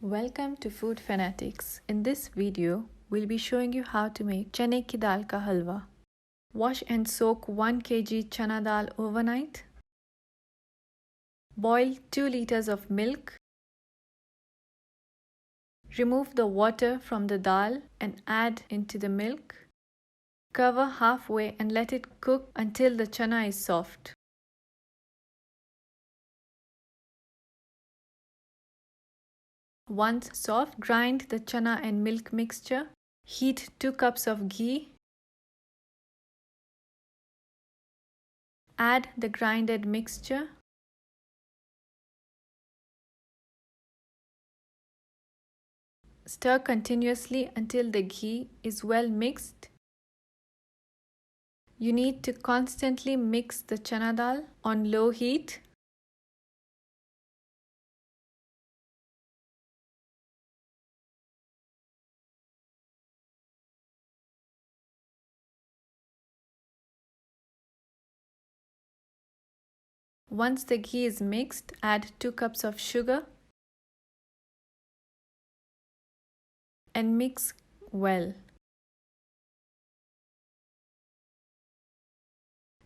Welcome to Food Fanatix. In this video, we'll be showing you how to make Chane ki dal ka halwa. Wash and soak 1 kg Chana Dal overnight. Boil 2 liters of milk. Remove the water from the dal and add into the milk. Cover halfway and let it cook until the chana is soft. Once soft, grind the chana and milk mixture. Heat 2 cups of ghee. Add the grinded mixture. Stir continuously until the ghee is well mixed. You need to constantly mix the chana dal on low heat. Once the ghee is mixed, add 2 cups of sugar and mix well.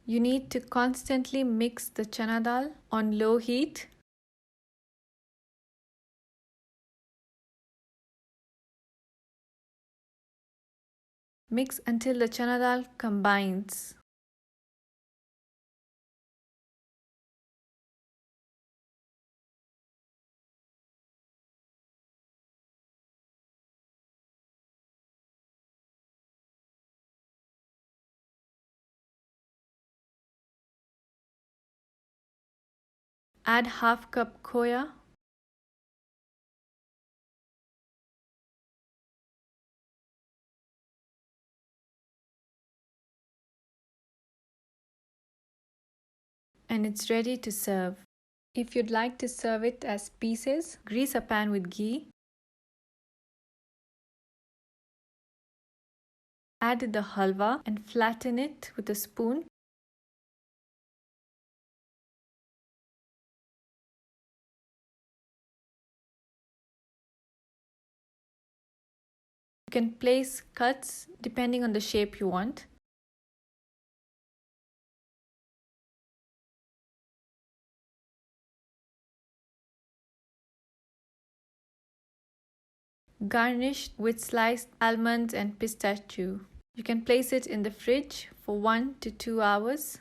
You need to constantly mix the chana dal on low heat. Mix until the chana dal combines. Add half cup khoya. And it's ready to serve. If you'd like to serve it as pieces, grease a pan with ghee. Add the halwa and flatten it with a spoon. You can place cuts depending on the shape you want. Garnish with sliced almonds and pistachio. You can place it in the fridge for 1 to 2 hours.